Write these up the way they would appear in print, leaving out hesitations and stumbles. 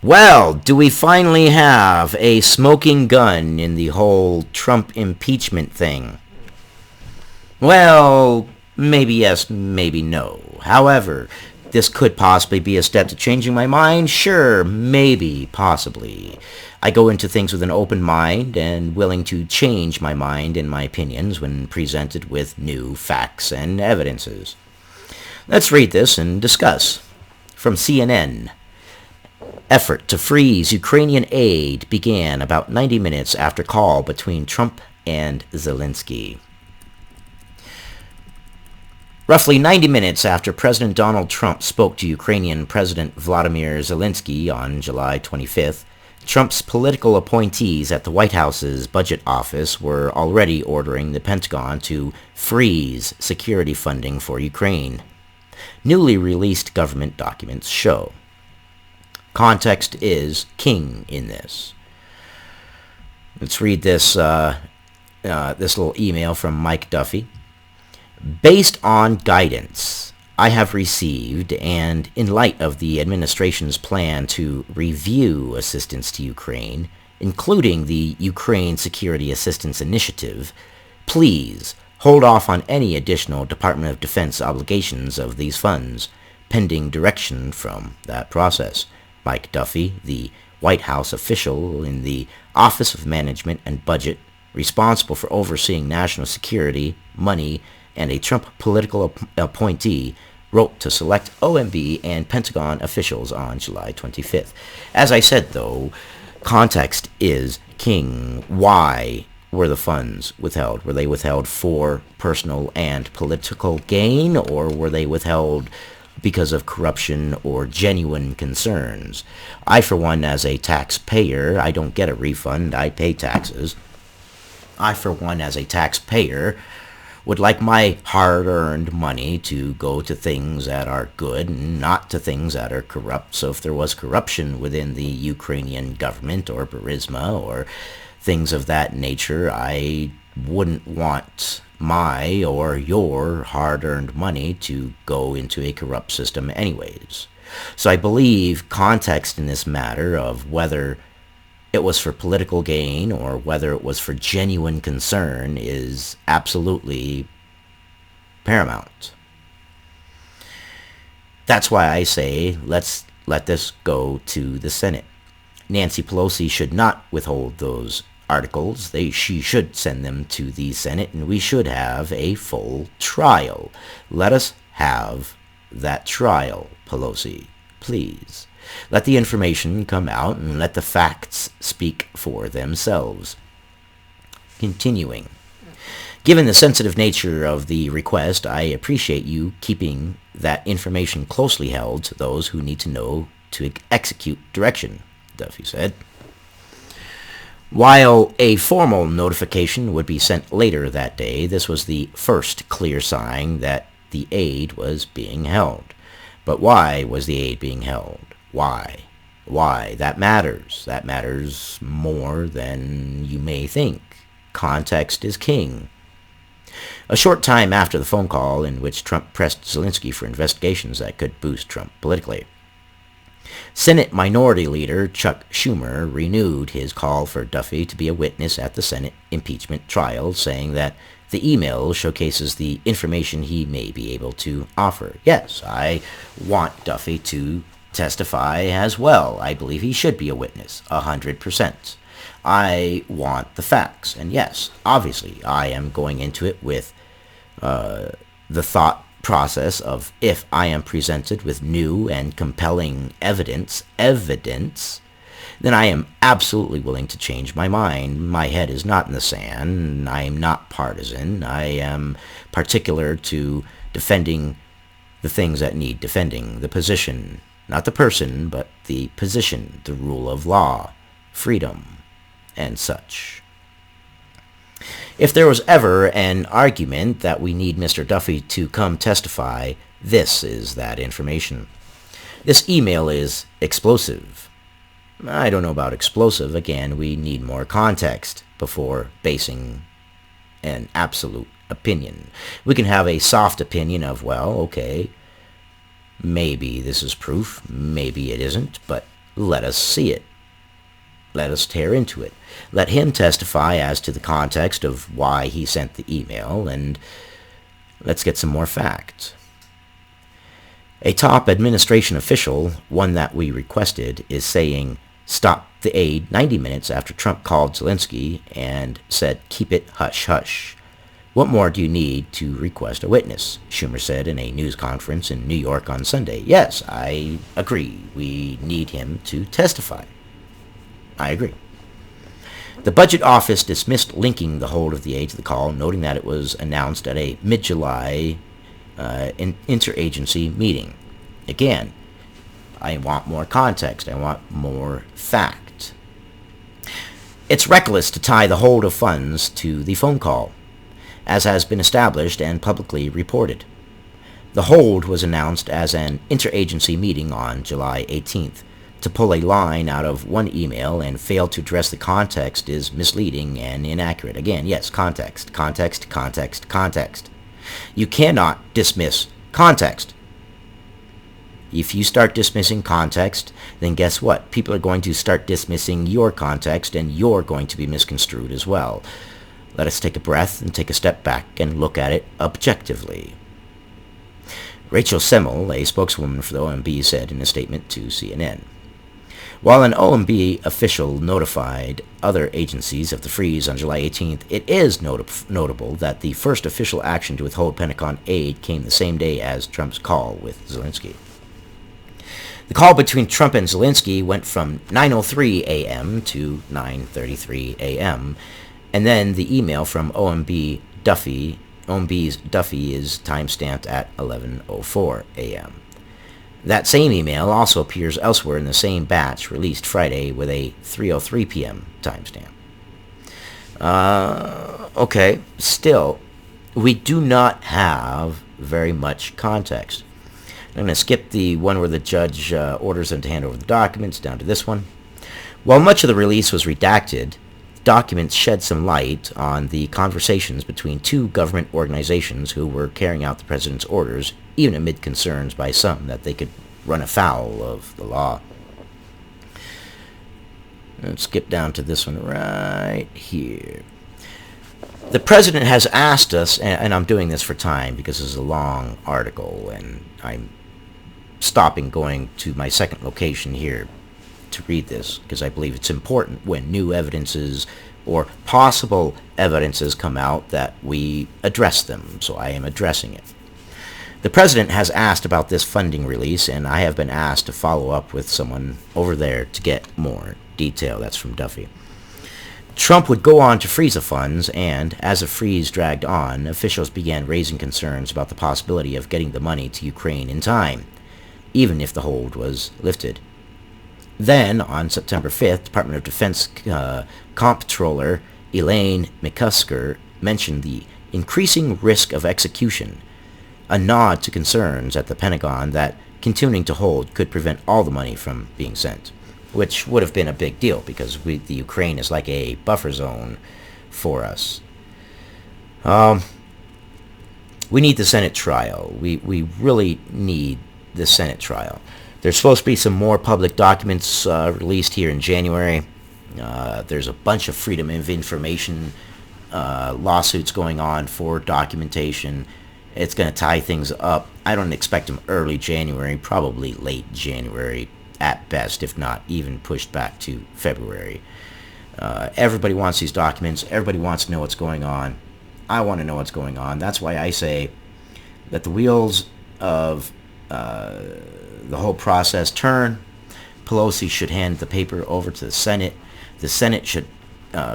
Well, do we finally have a smoking gun in the whole Trump impeachment thing? Well, maybe yes, maybe no. However, this could possibly be a step to changing my mind. Sure, maybe, possibly. I go into things with an open mind and willing to change my mind and my opinions when presented with new facts and evidences. Let's read this and discuss. From CNN. Effort to freeze Ukrainian aid began about 90 minutes after call between Trump and Zelensky. Roughly 90 minutes after President Donald Trump spoke to Ukrainian President Vladimir Zelensky on July 25th, Trump's political appointees at the White House's budget office were already ordering the Pentagon to freeze security funding for Ukraine. Newly released government documents show. Context is king in this. Let's read this little email from Mike Duffy. Based on guidance I have received and in light of the administration's plan to review assistance to Ukraine, including the Ukraine Security Assistance Initiative, please hold off on any additional Department of Defense obligations of these funds, pending direction from that process. Mike Duffy, the White House official in the Office of Management and Budget, responsible for overseeing national security, money, and a Trump political appointee, wrote to select OMB and Pentagon officials on July 25th. As I said, though, context is king. Why were the funds withheld? Were they withheld for personal and political gain, or were they withheld because of corruption or genuine concerns? I, for one, as a taxpayer, I don't get a refund. I pay taxes. I, for one, as a taxpayer, would like my hard-earned money to go to things that are good and not to things that are corrupt. So if there was corruption within the Ukrainian government or Burisma or things of that nature, I wouldn't want my or your hard-earned money to go into a corrupt system anyways. So I believe context in this matter of whether it was for political gain or whether it was for genuine concern is absolutely paramount. That's why I say let's let this go to the Senate. Nancy Pelosi should not withhold those articles. She should send them to the Senate, and we should have a full trial. Let us have that trial, Pelosi, please. Let the information come out and let the facts speak for themselves. Continuing. Given the sensitive nature of the request, I appreciate you keeping that information closely held to those who need to know to execute direction, Duffy said. While a formal notification would be sent later that day, this was the first clear sign that the aid was being held. But why was the aid being held? Why? Why? That matters. That matters more than you may think. Context is king. A short time after the phone call in which Trump pressed Zelensky for investigations that could boost Trump politically, Senate Minority Leader Chuck Schumer renewed his call for Duffy to be a witness at the Senate impeachment trial, saying that the email showcases the information he may be able to offer. Yes, I want Duffy to testify as well. I believe he should be a witness, 100%. I want the facts. And yes, obviously, I am going into it with the thought process of if I am presented with new and compelling evidence, then I am absolutely willing to change my mind. My head is not in the sand. I am not partisan. I am particular to defending the things that need defending, the position, not the person, but the position, the rule of law, freedom, and such. If there was ever an argument that we need Mr. Duffy to come testify, this is that information. This email is explosive. I don't know about explosive. Again, we need more context before basing an absolute opinion. We can have a soft opinion of, well, okay, maybe this is proof, maybe it isn't, but Let us see it. Let us tear into it. Let him testify as to the context of why he sent the email, and let's get some more facts. A top administration official, one that we requested, is saying, stop the aid 90 minutes after Trump called Zelensky and said, keep it hush-hush. What more do you need to request a witness? Schumer said in a news conference in New York on Sunday. Yes, I agree. We need him to testify. I agree. The Budget Office dismissed linking the hold of the aid to the call, noting that it was announced at a mid-July interagency meeting. Again, I want more context. I want more fact. It's reckless to tie the hold of funds to the phone call, as has been established and publicly reported. The hold was announced as an interagency meeting on July 18th. To pull a line out of one email and fail to address the context is misleading and inaccurate. Again, yes, context, context, context, context. You cannot dismiss context. If you start dismissing context, then guess what? People are going to start dismissing your context, and you're going to be misconstrued as well. Let us take a breath and take a step back and look at it objectively. Rachel Semmel, a spokeswoman for the OMB, said in a statement to CNN. While an OMB official notified other agencies of the freeze on July 18th, it is notable that the first official action to withhold Pentagon aid came the same day as Trump's call with Zelensky. The call between Trump and Zelensky went from 9:03 a.m. to 9:33 a.m., and then the email from OMB's Duffy is timestamped at 11:04 a.m. That same email also appears elsewhere in the same batch released Friday with a 3:03 p.m. timestamp. Okay, still, we do not have very much context. I'm going to skip the one where the judge orders them to hand over the documents down to this one. While much of the release was redacted, documents shed some light on the conversations between two government organizations who were carrying out the president's orders, even amid concerns by some that they could run afoul of the law. Let's skip down to this one right here. The president has asked us, and I'm doing this for time because this is a long article, and I'm stopping going to my second location here to read this because I believe it's important when new evidences or possible evidences come out that we address them, so I am addressing it. The president has asked about this funding release, and I have been asked to follow up with someone over there to get more detail. That's from Duffy. Trump would go on to freeze the funds, and as the freeze dragged on, officials began raising concerns about the possibility of getting the money to Ukraine in time, even if the hold was lifted. Then, on September 5th, Department of Defense Comptroller Elaine McCusker mentioned the increasing risk of execution, a nod to concerns at the Pentagon that continuing to hold could prevent all the money from being sent, which would have been a big deal because the Ukraine is like a buffer zone for us. We need the Senate trial. We really need the Senate trial. There's supposed to be some more public documents released here in January. There's a bunch of Freedom of Information lawsuits going on for documentation. It's going to tie things up. I don't expect them early January, probably late January at best, if not even pushed back to February. Everybody wants these documents. Everybody wants to know what's going on. I want to know what's going on. That's why I say that the wheels of the whole process turn. Pelosi should hand the paper over to the Senate. The Senate should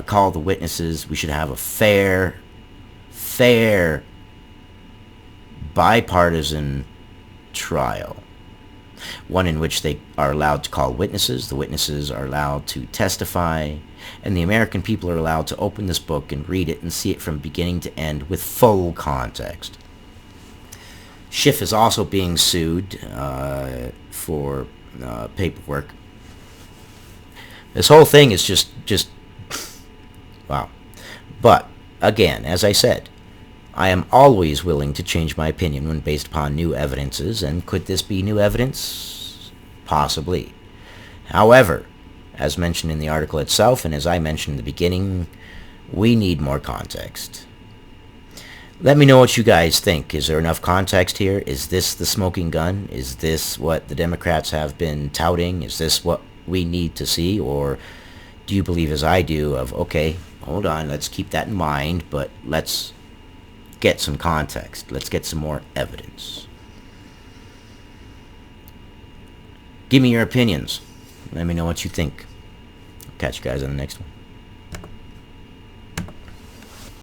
call the witnesses. We should have a fair, bipartisan trial. One in which they are allowed to call witnesses, the witnesses are allowed to testify, and the American people are allowed to open this book and read it and see it from beginning to end with full context. Schiff is also being sued for paperwork. This whole thing is just wow. But, again, as I said, I am always willing to change my opinion when based upon new evidences, and could this be new evidence? Possibly. However, as mentioned in the article itself, and as I mentioned in the beginning, we need more context. Let me know what you guys think. Is there enough context here? Is this the smoking gun? Is this what the Democrats have been touting? Is this what we need to see? Or do you believe, as I do, of, okay, hold on, let's keep that in mind, but let's get some context. Let's get some more evidence. Give me your opinions. Let me know what you think. Catch you guys on the next one.